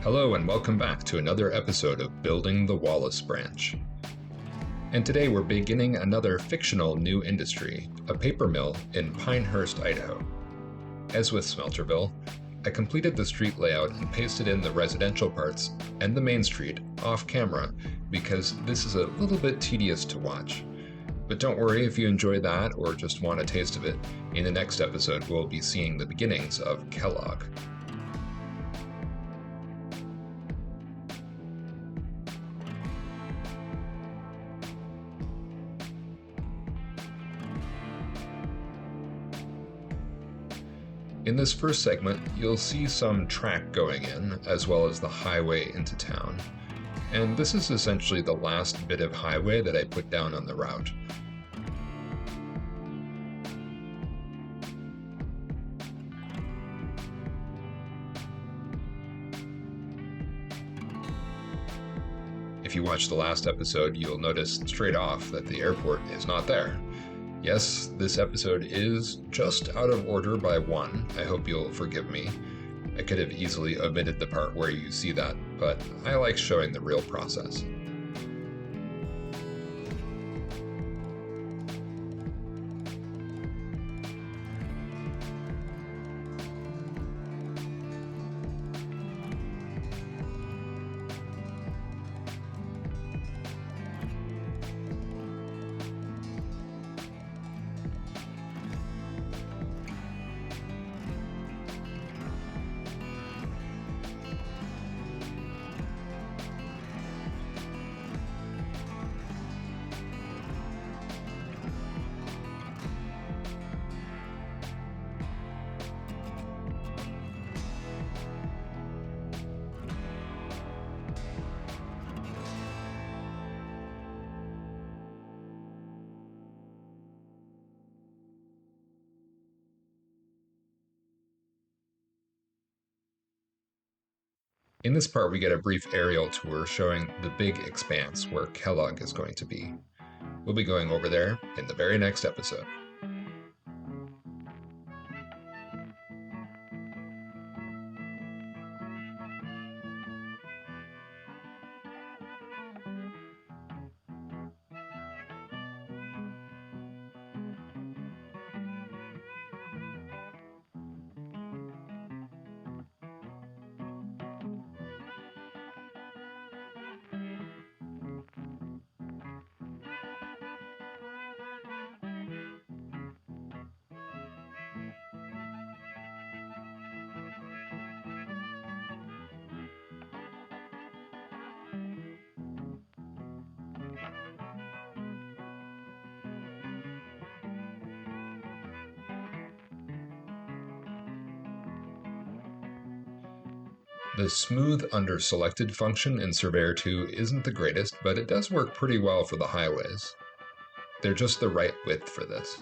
Hello and welcome back to another episode of Building the Wallace Branch. And today we're beginning another fictional new industry, a paper mill in Pinehurst, Idaho. As with Smelterville, I completed the street layout and pasted in the residential parts and the main street off camera because this is a little bit tedious to watch. But don't worry if you enjoy that or just want a taste of it. In the next episode, we'll be seeing the beginnings of Kellogg. In this first segment, you'll see some track going in, as well as the highway into town. And this is essentially the last bit of highway that I put down on the route. If you watched the last episode, you'll notice straight off that the airport is not there. Yes, this episode is just out of order by one. I hope you'll forgive me. I could have easily omitted the part where you see that, but I like showing the real process. In this part, we get a brief aerial tour showing the big expanse where Kellogg is going to be. We'll be going over there in the very next episode. The smooth under selected function in Surveyor 2 isn't the greatest, but it does work pretty well for the highways. They're just the right width for this.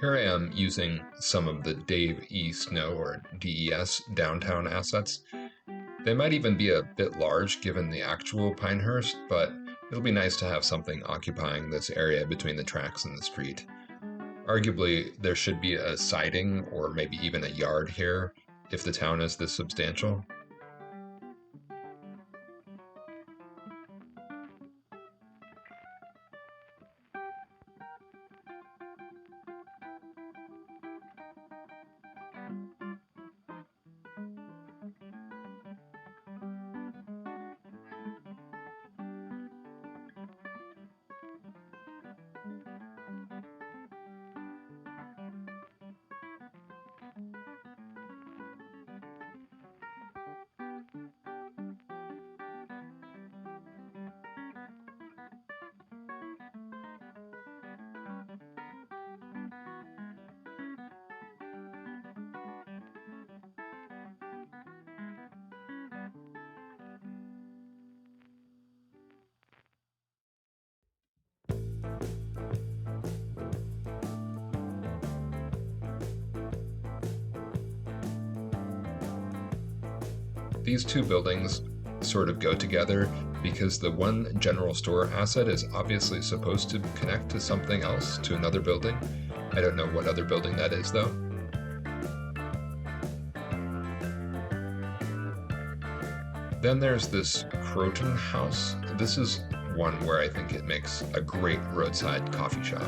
Here I am using some of the Dave E. Snow or DES downtown assets. They might even be a bit large given the actual Pinehurst, but it'll be nice to have something occupying this area between the tracks and the street. Arguably, there should be a siding or maybe even a yard here if the town is this substantial. These two buildings sort of go together because the one general store asset is obviously supposed to connect to something else, to another building. I don't know what other building that is though. Then there's this Croton House. This is one where I think it makes a great roadside coffee shop.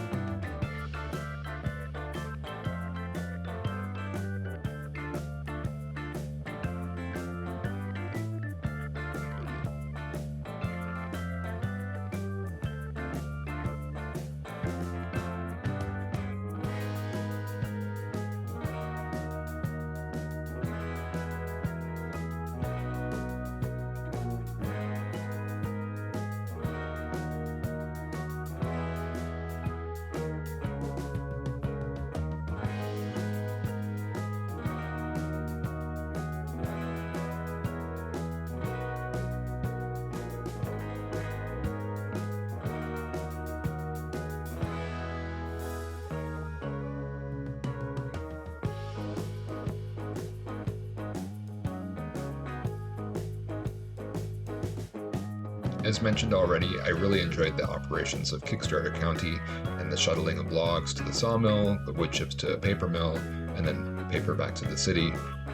As mentioned already, I really enjoyed the operations of Kickstarter County and the shuttling of logs to the sawmill, the wood chips to a paper mill, and then paper back to the city.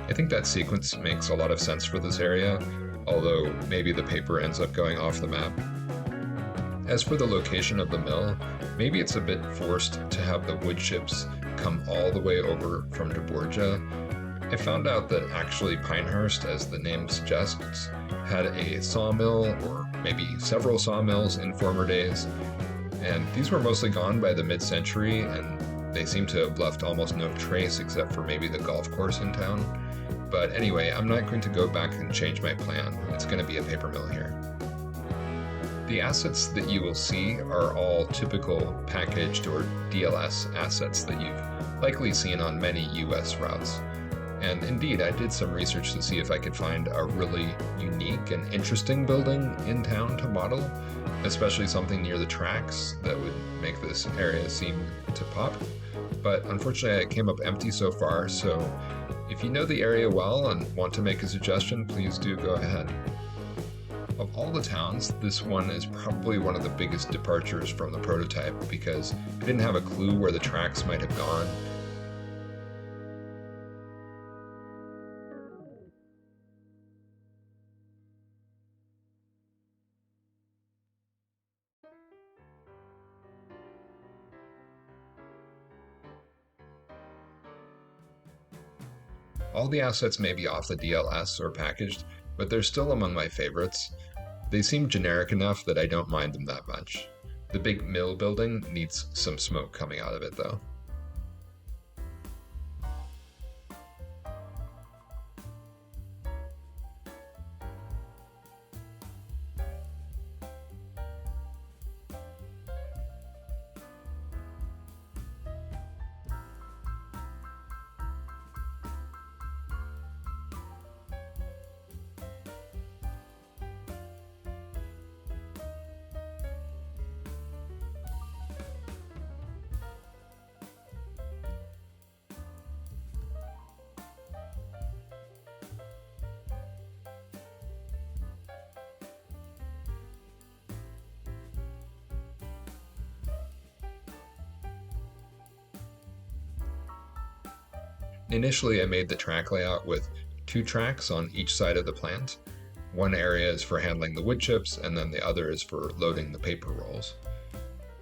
I think that sequence makes a lot of sense for this area, although maybe the paper ends up going off the map. As for the location of the mill, maybe it's a bit forced to have the wood chips come all the way over from Borgia. I found out that actually Pinehurst, as the name suggests, had a sawmill or maybe several sawmills in former days, and these were mostly gone by the mid-century, and they seem to have left almost no trace except for maybe the golf course in town. But anyway, I'm not going to go back and change my plan. It's going to be a paper mill here. The assets that you will see are all typical packaged or DLS assets that you've likely seen on many US routes. And indeed, I did some research to see if I could find a really unique and interesting building in town to model, especially something near the tracks that would make this area seem to pop. But unfortunately, it came up empty so far, so if you know the area well and want to make a suggestion, please do go ahead. Of all the towns, this one is probably one of the biggest departures from the prototype because I didn't have a clue where the tracks might have gone. All the assets may be off the DLS or packaged, but they're still among my favorites. They seem generic enough that I don't mind them that much. The big mill building needs some smoke coming out of it though. Initially, I made the track layout with 2 tracks on each side of the plant. One area is for handling the wood chips, and then the other is for loading the paper rolls.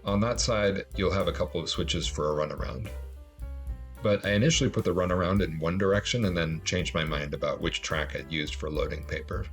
On that side, you'll have a couple of switches for a runaround. But I initially put the runaround in one direction and then changed my mind about which track I'd used for loading paper.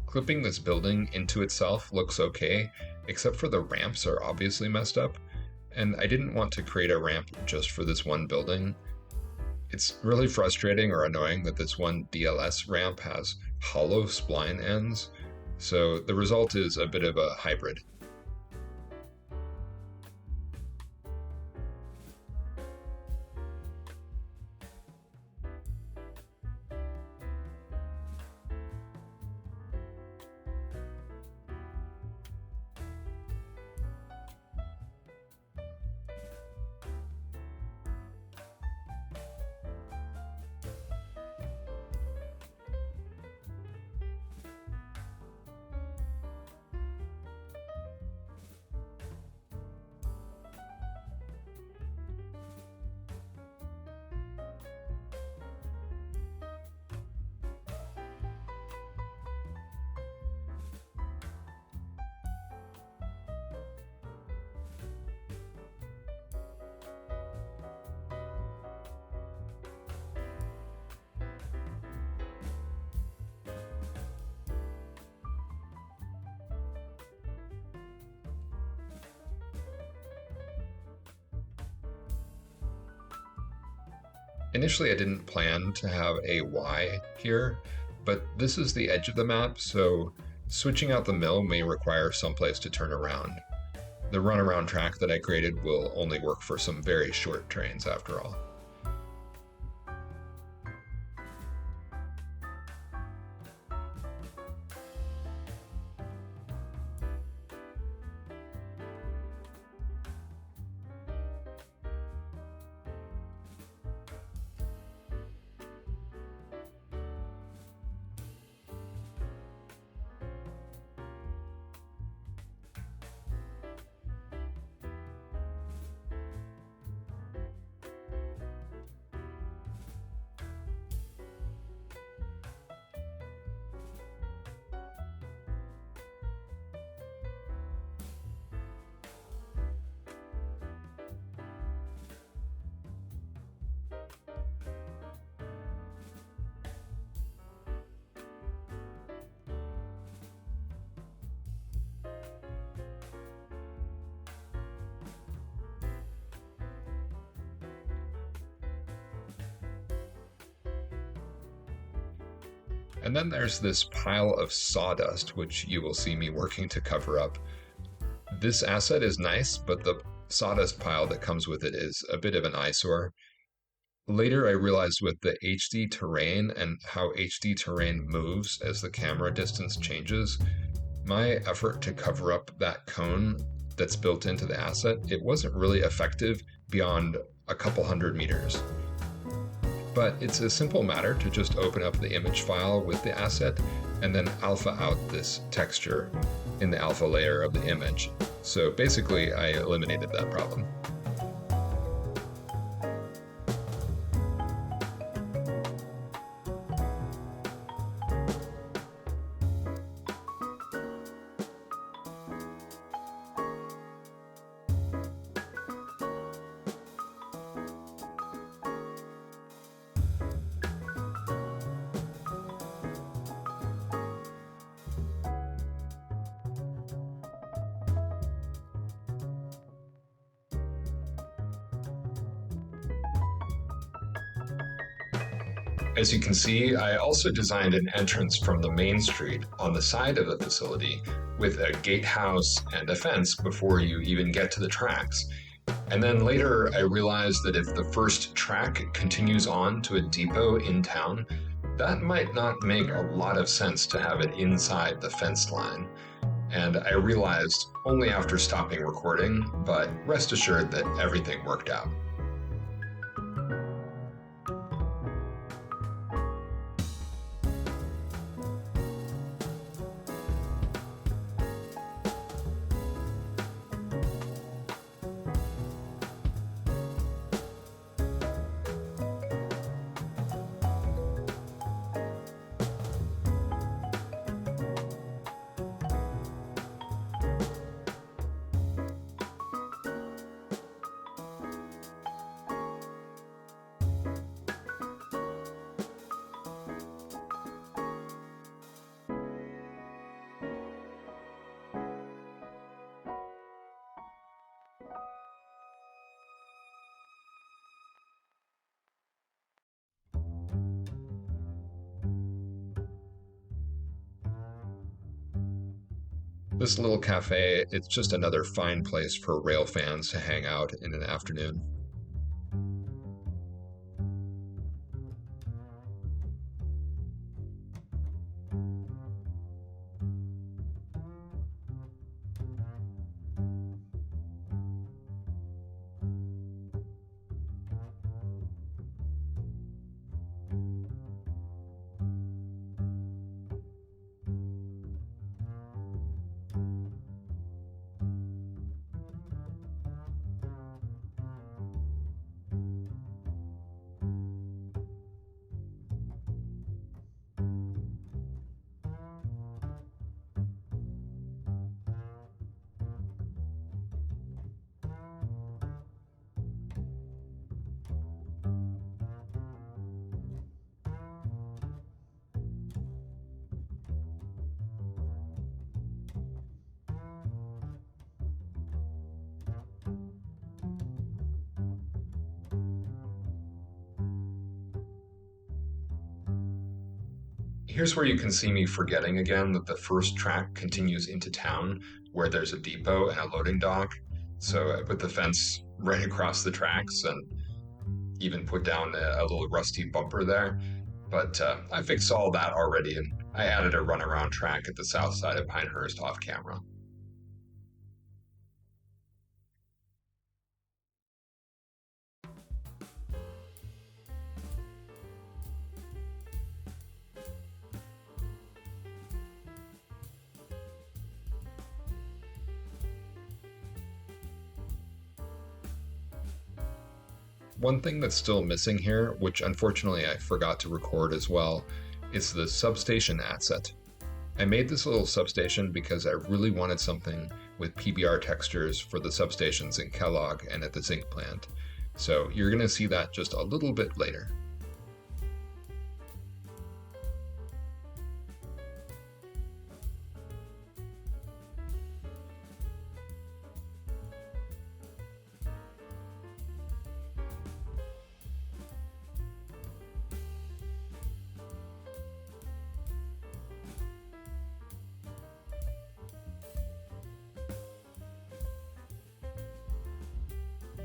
Clipping this building into itself looks okay, except for the ramps are obviously messed up, and I didn't want to create a ramp just for this one building. It's really frustrating or annoying that this one DLS ramp has hollow spline ends, so the result is a bit of a hybrid. Initially, I didn't plan to have a Y here, but this is the edge of the map, so switching out the mill may require someplace to turn around. The runaround track that I created will only work for some very short trains after all. And then there's this pile of sawdust, which you will see me working to cover up. This asset is nice, but the sawdust pile that comes with it is a bit of an eyesore. Later, I realized with the HD terrain and how HD terrain moves as the camera distance changes, my effort to cover up that cone that's built into the asset, it wasn't really effective beyond a couple hundred meters. But it's a simple matter to just open up the image file with the asset and then alpha out this texture in the alpha layer of the image. So basically, I eliminated that problem. As you can see, I also designed an entrance from the main street on the side of the facility with a gatehouse and a fence before you even get to the tracks. And then later, I realized that if the first track continues on to a depot in town, that might not make a lot of sense to have it inside the fence line. And I realized only after stopping recording, but rest assured that everything worked out. This little cafe, it's just another fine place for rail fans to hang out in an afternoon. Here's where you can see me forgetting again that the first track continues into town where there's a depot and a loading dock. So I put the fence right across the tracks and even put down a little rusty bumper there. But I fixed all that already, and I added a runaround track at the south side of Pinehurst off camera. One thing that's still missing here, which unfortunately I forgot to record as well, is the substation asset. I made this little substation because I really wanted something with PBR textures for the substations in Kellogg and at the zinc plant. So you're going to see that just a little bit later.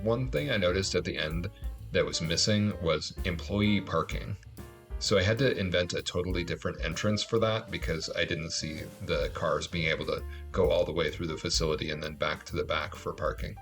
One thing I noticed at the end that was missing was employee parking. So I had to invent a totally different entrance for that because I didn't see the cars being able to go all the way through the facility and then back to the back for parking.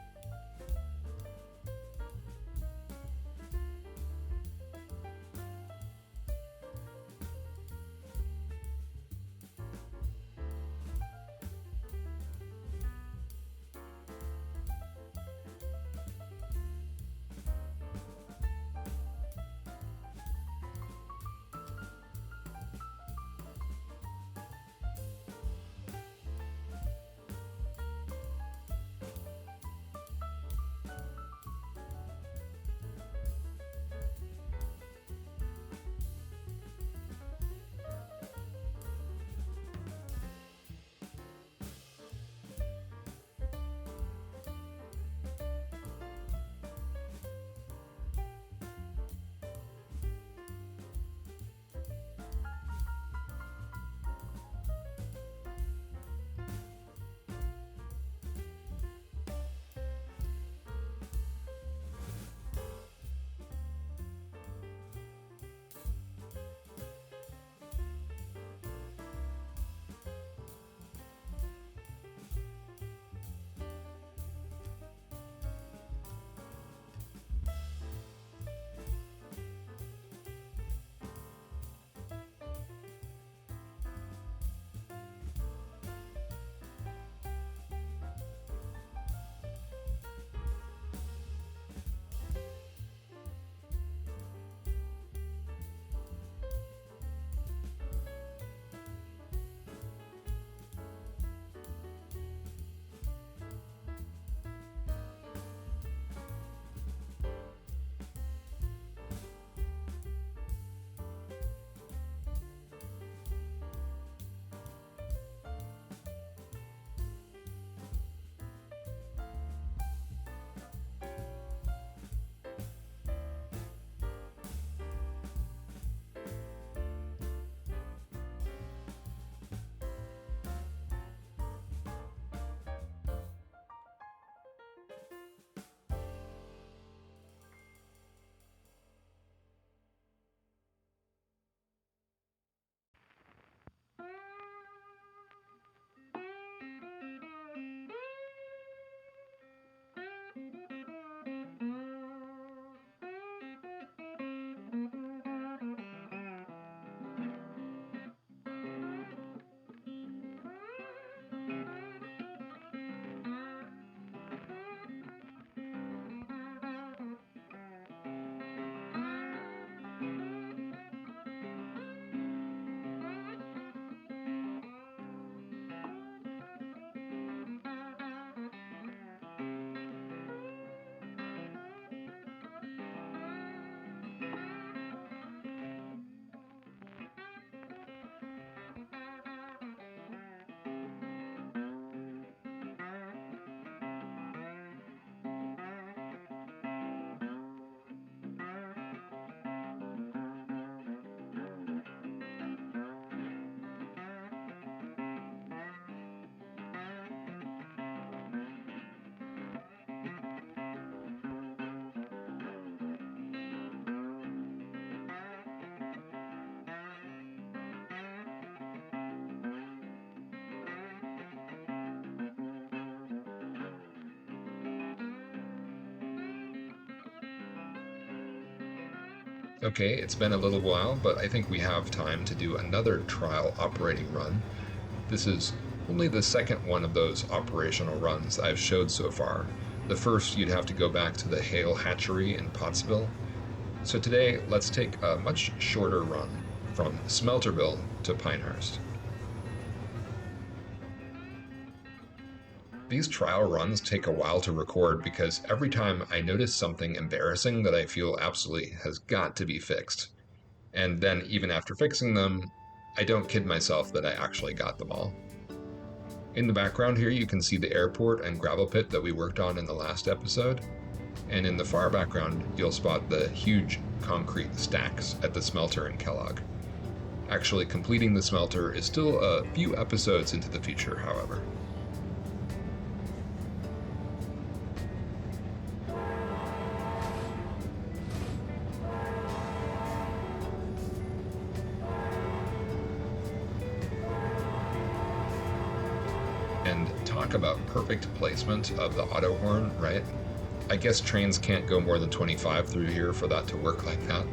Okay, it's been a little while, but I think we have time to do another trial operating run. This is only the second one of those operational runs I've showed so far. The first, you'd have to go back to the Hale Hatchery in Pottsville. So today, let's take a much shorter run from Smelterville to Pinehurst. These trial runs take a while to record because every time I notice something embarrassing that I feel absolutely has got to be fixed. And then, even after fixing them, I don't kid myself that I actually got them all. In the background here, you can see the airport and gravel pit that we worked on in the last episode. And in the far background, you'll spot the huge concrete stacks at the smelter in Kellogg. Actually, completing the smelter is still a few episodes into the future, however. And talk about perfect placement of the auto horn, right? I guess trains can't go more than 25 through here for that to work like that.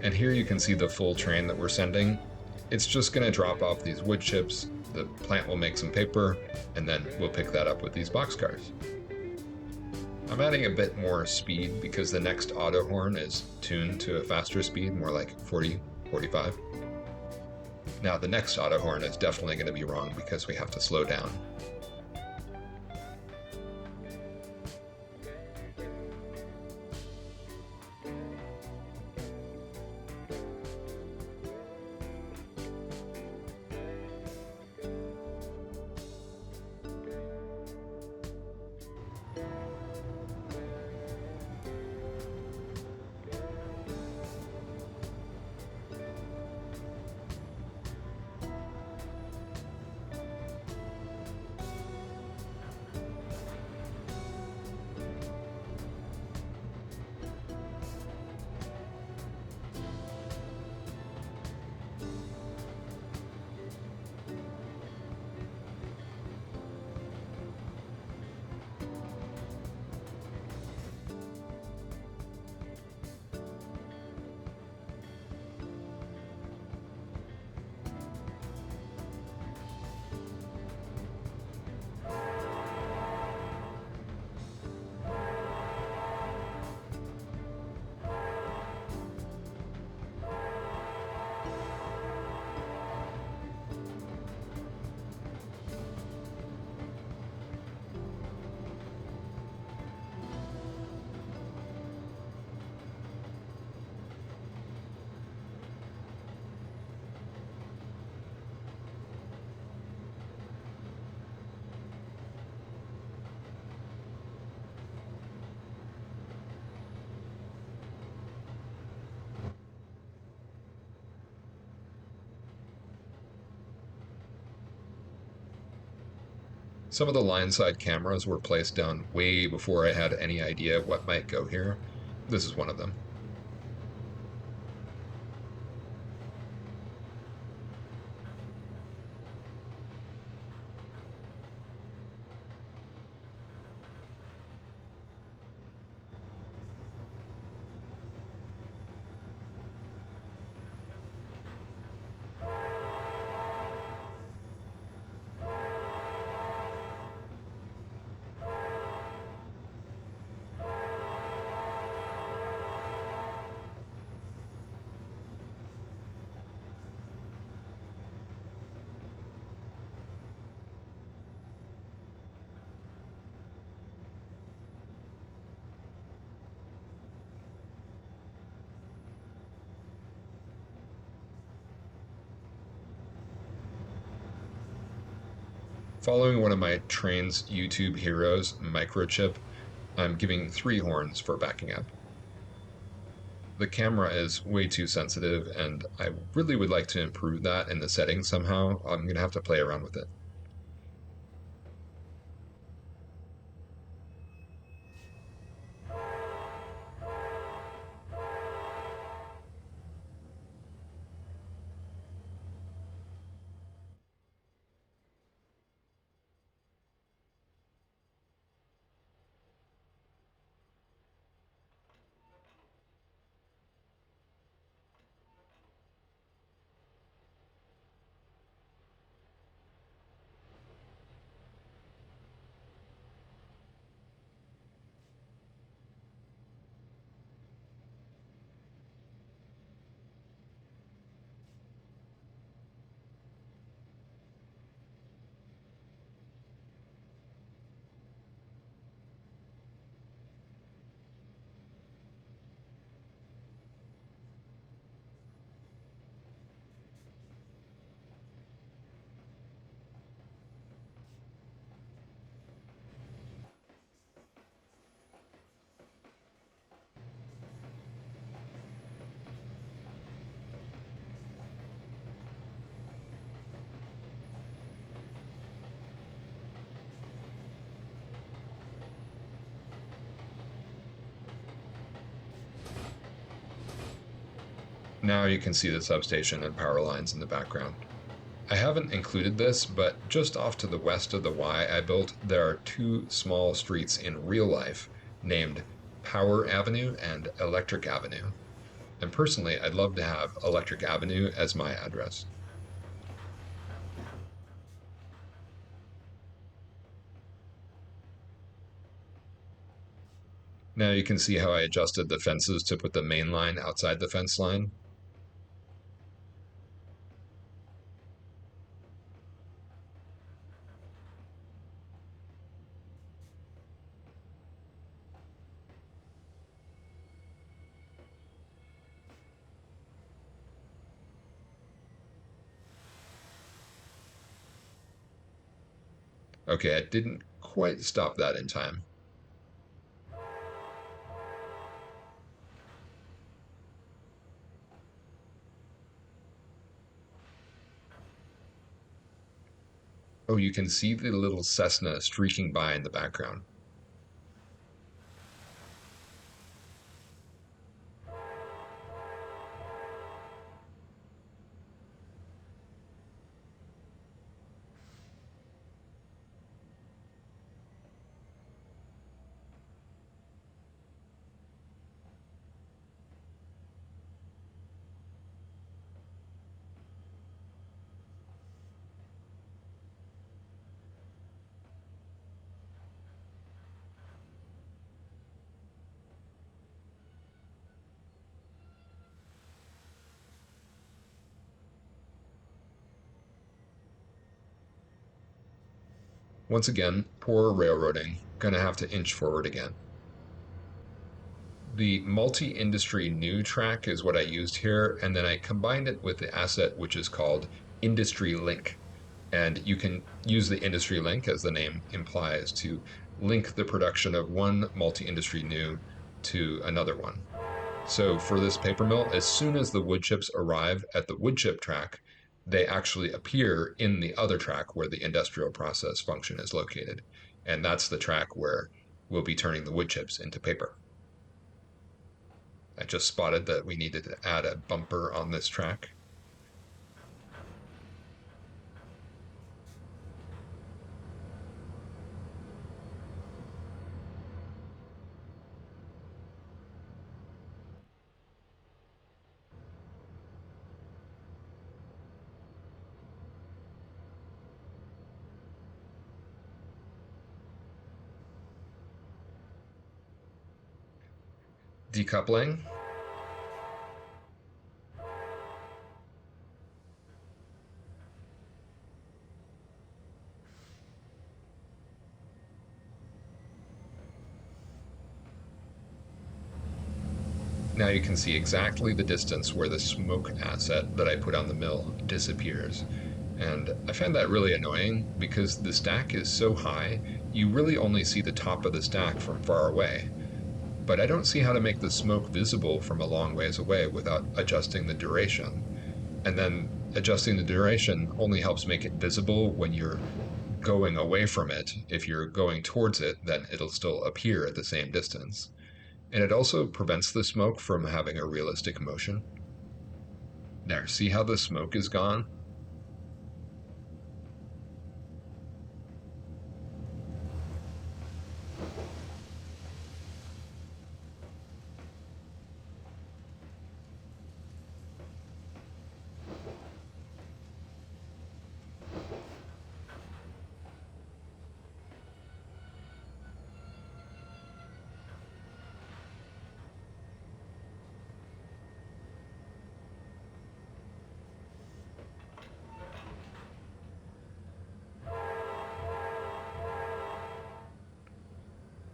And here you can see the full train that we're sending. It's just going to drop off these wood chips, the plant will make some paper, and then we'll pick that up with these boxcars. I'm adding a bit more speed because the next auto horn is tuned to a faster speed, more like 40, 45. Now the next auto horn is definitely going to be wrong because we have to slow down. Some of the line side cameras were placed down way before I had any idea what might go here. This is one of them. Following one of my Trainz YouTube heroes, Microchip, I'm giving 3 horns for backing up. The camera is way too sensitive, and I really would like to improve that in the settings somehow. I'm going to have to play around with it. Now you can see the substation and power lines in the background. I haven't included this, but just off to the west of the Y I built, there are 2 small streets in real life named Power Avenue and Electric Avenue. And personally, I'd love to have Electric Avenue as my address. Now you can see how I adjusted the fences to put the main line outside the fence line. Okay, I didn't quite stop that in time. Oh, you can see the little Cessna streaking by in the background. Once again, poor railroading, gonna have to inch forward again. The multi-industry new track is what I used here, and then I combined it with the asset which is called Industry Link. And you can use the Industry Link, as the name implies, to link the production of one multi-industry new to another one. So for this paper mill, as soon as the wood chips arrive at the wood chip track, they actually appear in the other track where the industrial process function is located. And that's the track where we'll be turning the wood chips into paper. I just spotted that we needed to add a bumper on this track. Decoupling. Now you can see exactly the distance where the smoke asset that I put on the mill disappears. And I find that really annoying because the stack is so high, you really only see the top of the stack from far away. But I don't see how to make the smoke visible from a long ways away without adjusting the duration. And then adjusting the duration only helps make it visible when you're going away from it. If you're going towards it, then it'll still appear at the same distance. And it also prevents the smoke from having a realistic motion. There, see how the smoke is gone?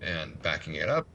And backing it up.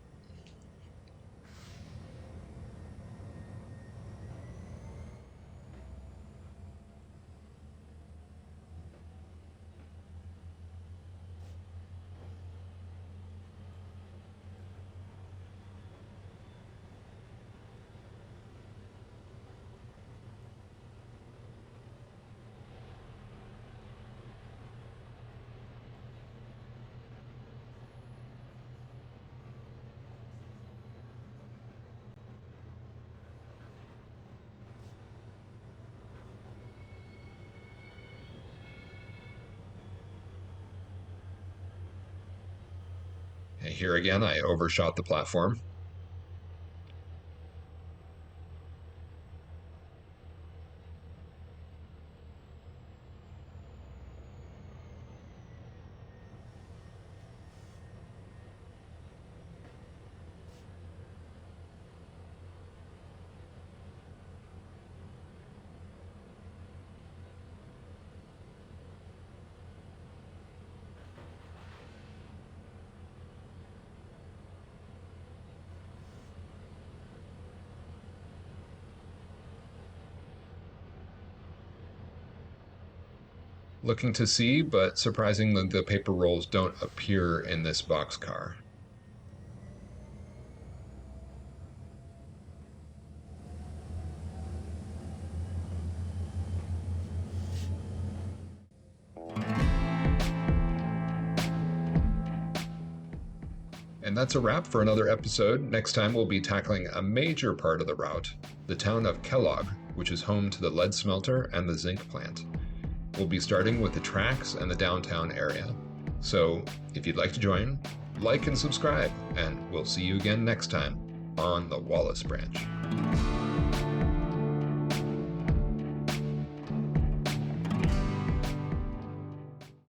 And here again, I overshot the platform. Looking to see, but surprising that the paper rolls don't appear in this boxcar. And that's a wrap for another episode. Next time we'll be tackling a major part of the route, the town of Kellogg, which is home to the lead smelter and the zinc plant. We'll be starting with the tracks and the downtown area. So if you'd like to join, like and subscribe, and we'll see you again next time on the Wallace Branch.